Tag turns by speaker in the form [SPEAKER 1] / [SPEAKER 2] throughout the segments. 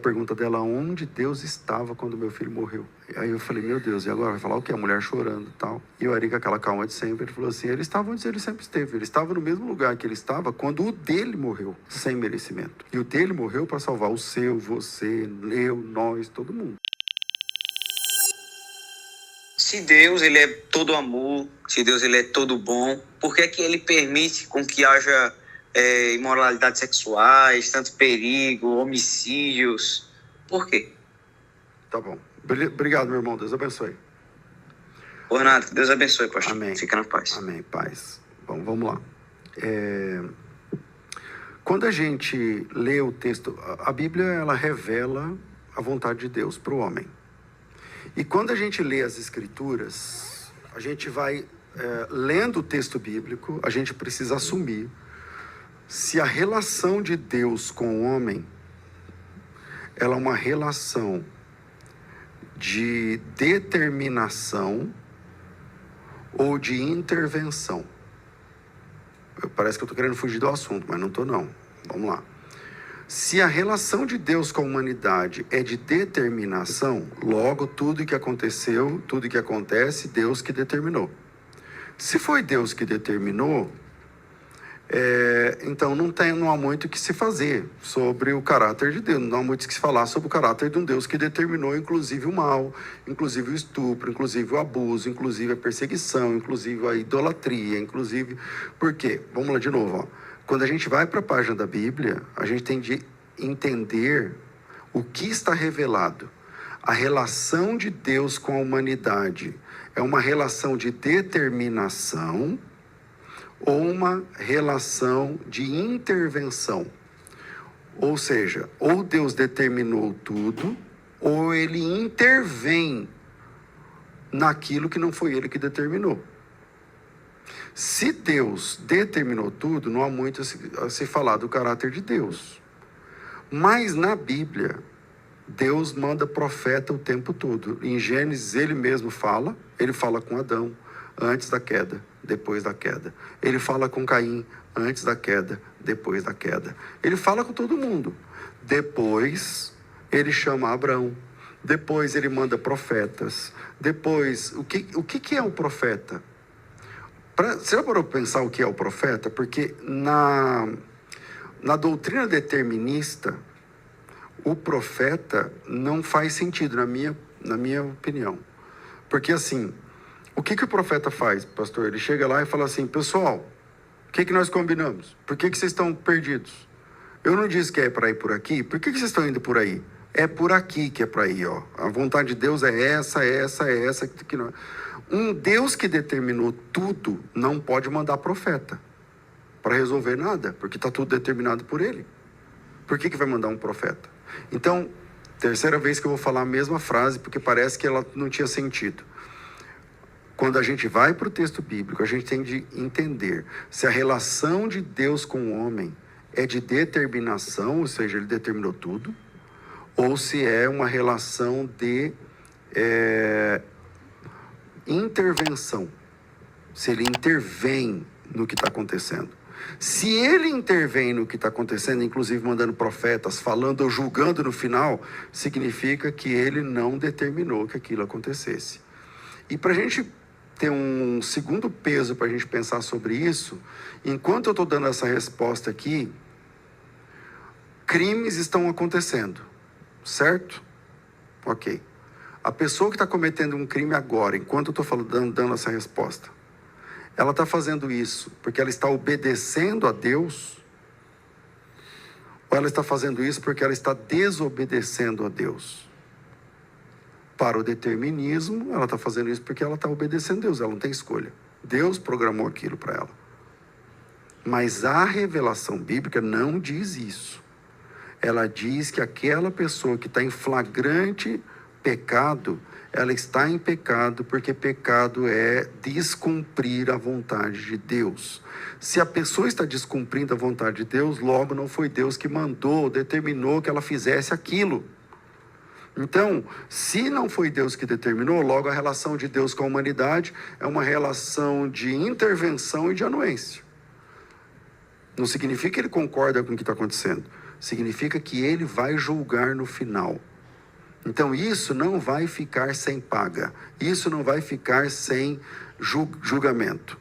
[SPEAKER 1] pergunta dela, onde Deus estava quando meu filho morreu? Aí eu falei, meu Deus, e agora? Vai falar o quê? A mulher chorando e tal. E o Ari, com aquela calma de sempre, ele falou assim, ele estava onde ele sempre esteve. Ele estava no mesmo lugar que ele estava quando o dele morreu, sem merecimento. E o dele morreu para salvar o seu, você, eu, nós, todo mundo.
[SPEAKER 2] Se Deus ele é todo amor, se Deus ele é todo bom, por que que ele permite com que haja imoralidades sexuais, tanto perigo, homicídios? Por quê?
[SPEAKER 1] Tá bom. Obrigado, meu irmão. Deus abençoe.
[SPEAKER 2] Por nada. Deus abençoe, pastor.
[SPEAKER 1] Amém.
[SPEAKER 2] Fica na paz.
[SPEAKER 1] Amém, paz. Bom, vamos lá. Quando a gente lê o texto, a Bíblia, ela revela a vontade de Deus para o homem. E quando a gente lê as Escrituras, a gente vai lendo o texto bíblico, a gente precisa assumir se a relação de Deus com o homem, ela é uma relação de determinação ou de intervenção. Parece que eu estou querendo fugir do assunto, mas não estou não. Vamos lá. Se a relação de Deus com a humanidade é de determinação, logo tudo que aconteceu, tudo que acontece, Deus que determinou. Se foi Deus que determinou, então não há muito o que se fazer sobre o caráter de Deus, não há muito o que se falar sobre o caráter de um Deus que determinou inclusive o mal, inclusive o estupro, inclusive o abuso, inclusive a perseguição, inclusive a idolatria, inclusive... Por quê? Vamos lá de novo, ó. Quando a gente vai para a página da Bíblia, a gente tem de entender o que está revelado. A relação de Deus com a humanidade é uma relação de determinação ou uma relação de intervenção. Ou seja, ou Deus determinou tudo, ou ele intervém naquilo que não foi ele que determinou. Se Deus determinou tudo, não há muito a se falar do caráter de Deus. Mas na Bíblia, Deus manda profeta o tempo todo. Em Gênesis, ele mesmo ele fala com Adão antes da queda, depois da queda. Ele fala com Caim antes da queda, depois da queda. Ele fala com todo mundo. Depois, ele chama Abraão. Depois, ele manda profetas. Depois, o que é um profeta? Você já parou para pensar o que é o profeta? Porque na doutrina determinista, o profeta não faz sentido, na minha opinião. Porque assim, o que o profeta faz, pastor? Ele chega lá e fala assim, pessoal, o que nós combinamos? Por que vocês estão perdidos? Eu não disse que é para ir por aqui, por que vocês estão indo por aí? É por aqui que é para ir, ó. A vontade de Deus é essa que nós... Um Deus que determinou tudo não pode mandar profeta para resolver nada, porque está tudo determinado por ele. Por que vai mandar um profeta? Então, terceira vez que eu vou falar a mesma frase, porque parece que ela não tinha sentido. Quando a gente vai para o texto bíblico, a gente tem de entender se a relação de Deus com o homem é de determinação, ou seja, ele determinou tudo, ou se é uma relação de intervenção, se ele intervém no que está acontecendo. Se ele intervém no que está acontecendo, inclusive mandando profetas, falando ou julgando no final, significa que ele não determinou que aquilo acontecesse. E para a gente ter um segundo peso para a gente pensar sobre isso, enquanto eu estou dando essa resposta aqui, crimes estão acontecendo, certo? Ok. A pessoa que está cometendo um crime agora, enquanto eu estou dando essa resposta, ela está fazendo isso porque ela está obedecendo a Deus? Ou ela está fazendo isso porque ela está desobedecendo a Deus? Para o determinismo, ela está fazendo isso porque ela está obedecendo a Deus, ela não tem escolha. Deus programou aquilo para ela. Mas a revelação bíblica não diz isso. Ela diz que aquela pessoa que está em flagrante pecado, ela está em pecado porque pecado é descumprir a vontade de Deus. Se a pessoa está descumprindo a vontade de Deus, logo não foi Deus que mandou, determinou que ela fizesse aquilo. Então, se não foi Deus que determinou, logo a relação de Deus com a humanidade é uma relação de intervenção e de anuência. Não significa que ele concorda com o que está acontecendo. significa que ele vai julgar no final. Então isso não vai ficar sem paga, isso não vai ficar sem julgamento.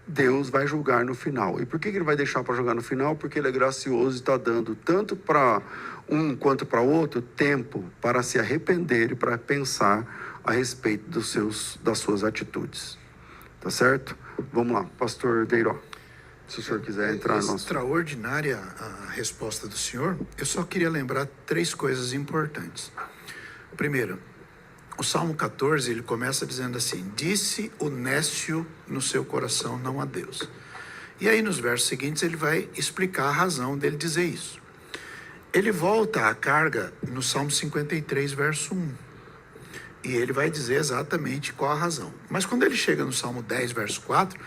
[SPEAKER 1] Deus vai julgar no final. E por que ele vai deixar para julgar no final? Porque ele é gracioso e está dando tanto para um quanto para outro tempo para se arrepender e para pensar a respeito das suas atitudes. Tá certo? Vamos lá, pastor Deiró. Se o senhor quiser entrar no nosso...
[SPEAKER 3] Extraordinária a resposta do senhor. Eu só queria lembrar 3 coisas importantes. Primeiro, o Salmo 14, ele começa dizendo assim: disse o nécio no seu coração, não a Deus. E aí nos versos seguintes ele vai explicar a razão dele dizer isso. Ele volta à carga no Salmo 53, verso 1. E ele vai dizer exatamente qual a razão. Mas quando ele chega no Salmo 10, verso 4,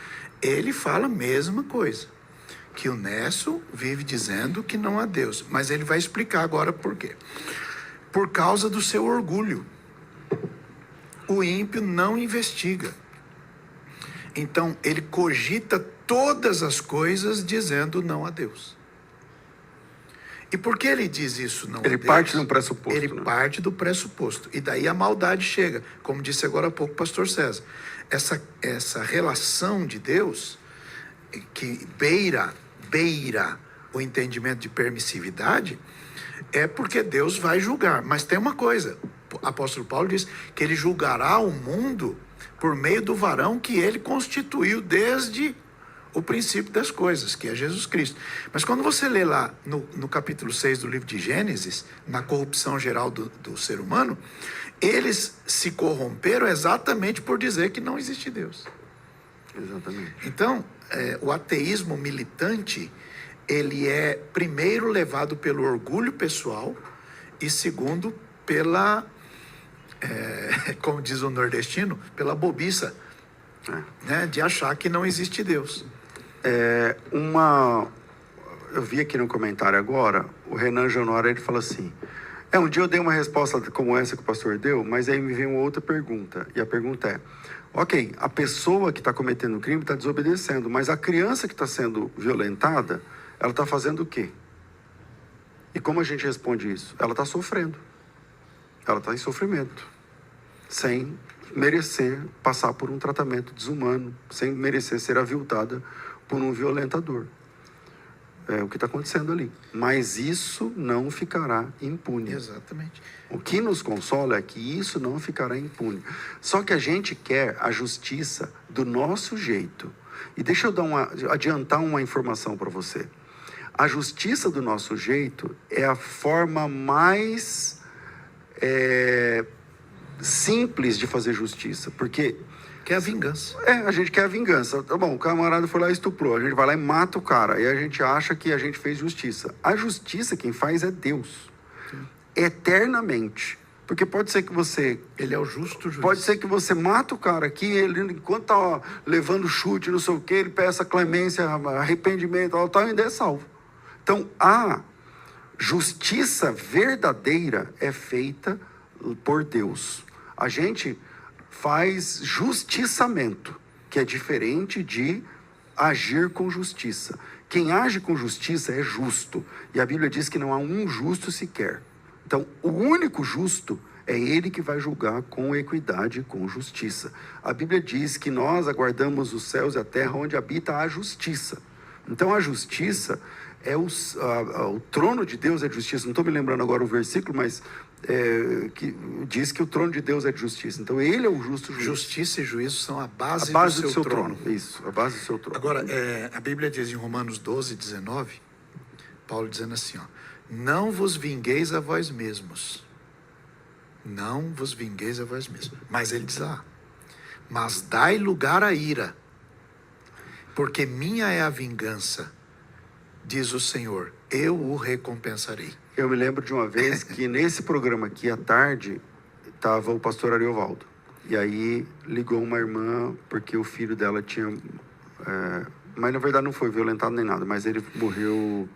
[SPEAKER 3] ele fala a mesma coisa. Que o nécio vive dizendo que não há Deus. Mas ele vai explicar agora por quê. Por causa do seu orgulho. O ímpio não investiga. Então, ele cogita todas as coisas dizendo não a Deus. E por que ele diz isso não a Deus?
[SPEAKER 1] Ele parte do pressuposto.
[SPEAKER 3] Ele parte do pressuposto. E daí a maldade chega, como disse agora há pouco o pastor César. Essa relação de Deus, que beira o entendimento de permissividade, é porque Deus vai julgar. Mas tem uma coisa, o apóstolo Paulo diz que ele julgará o mundo por meio do varão que ele constituiu desde o princípio das coisas, que é Jesus Cristo. Mas quando você lê lá no capítulo 6 do livro de Gênesis, na corrupção geral do ser humano, eles se corromperam exatamente por dizer que não existe Deus.
[SPEAKER 1] Exatamente.
[SPEAKER 3] Então, o ateísmo militante, ele é primeiro levado pelo orgulho pessoal e segundo pela, como diz o nordestino, pela bobiça, né, de achar que não existe Deus.
[SPEAKER 1] Eu vi aqui no comentário agora, o Renan Janora, ele fala assim: um dia eu dei uma resposta como essa que o pastor deu, mas aí me veio uma outra pergunta, e a pergunta é: ok, a pessoa que está cometendo o crime está desobedecendo, mas a criança que está sendo violentada, ela está fazendo o quê? E como a gente responde isso? Ela está sofrendo. Ela está em sofrimento. Sem merecer passar por um tratamento desumano. Sem merecer ser aviltada por um violentador. É o que está acontecendo ali. Mas isso não ficará impune.
[SPEAKER 3] Exatamente.
[SPEAKER 1] O que nos consola é que isso não ficará impune. Só que a gente quer a justiça do nosso jeito. E deixa eu adiantar uma informação para você. A justiça do nosso jeito é a forma mais simples de fazer justiça, porque...
[SPEAKER 3] Que é a vingança.
[SPEAKER 1] A gente quer a vingança. Tá bom, o camarada foi lá e estuprou, a gente vai lá e mata o cara, e a gente acha que a gente fez justiça. A justiça quem faz é Deus. Sim. Eternamente. Porque pode ser que você...
[SPEAKER 3] Ele é o justo juiz.
[SPEAKER 1] Pode ser que você mata o cara aqui, ele, enquanto tá levando chute, não sei o quê, ele peça clemência, arrependimento, tal, e ainda é salvo. Então, a justiça verdadeira é feita por Deus. A gente faz justiçamento, que é diferente de agir com justiça. Quem age com justiça é justo. E a Bíblia diz que não há um justo sequer. Então, o único justo é ele que vai julgar com equidade e com justiça. A Bíblia diz que nós aguardamos os céus e a terra onde habita a justiça. Então, a justiça é o trono de Deus é de justiça. Não estou me lembrando agora o versículo, mas que diz que o trono de Deus é de justiça. Então, ele é o justo juiz.
[SPEAKER 3] Justiça e juízo são a base do seu trono.
[SPEAKER 1] Isso, a base do seu trono.
[SPEAKER 3] Agora, a Bíblia diz em Romanos 12, 19, Paulo dizendo assim, não vos vingueis a vós mesmos. Não vos vingueis a vós mesmos. Mas ele diz lá, mas dai lugar à ira, porque minha é a vingança, diz o Senhor, eu o recompensarei.
[SPEAKER 1] Eu me lembro de uma vez que nesse programa aqui à tarde estava o pastor Ariovaldo. E aí ligou uma irmã porque o filho dela tinha... mas na verdade não foi violentado nem nada, mas ele morreu...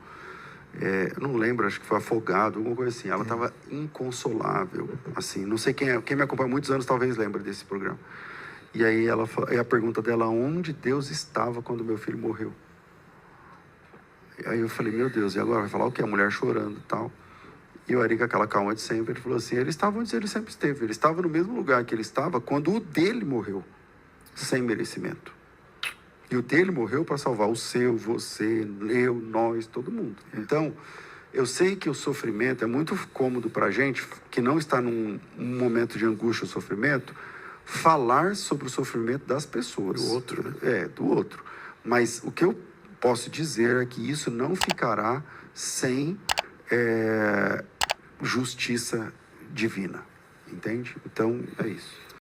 [SPEAKER 1] eu não lembro, acho que foi afogado, alguma coisa assim. Ela estava inconsolável, assim. Não sei quem me acompanha há muitos anos talvez lembre desse programa. E aí a pergunta dela, onde Deus estava quando meu filho morreu? Aí eu falei, meu Deus, e agora? Vai falar o quê? A mulher chorando e tal. E o Ari, com aquela calma de sempre, ele falou assim, ele estava onde ele sempre esteve. Ele estava no mesmo lugar que ele estava quando o dele morreu, sem merecimento. E o dele morreu para salvar o seu, você, eu, nós, todo mundo. Então, eu sei que o sofrimento é muito cômodo para a gente, que não está num momento de angústia ou sofrimento, falar sobre o sofrimento das pessoas.
[SPEAKER 3] Do outro, né?
[SPEAKER 1] Do outro. Mas o que eu posso dizer é que isso não ficará sem justiça divina. Entende? Então, é isso.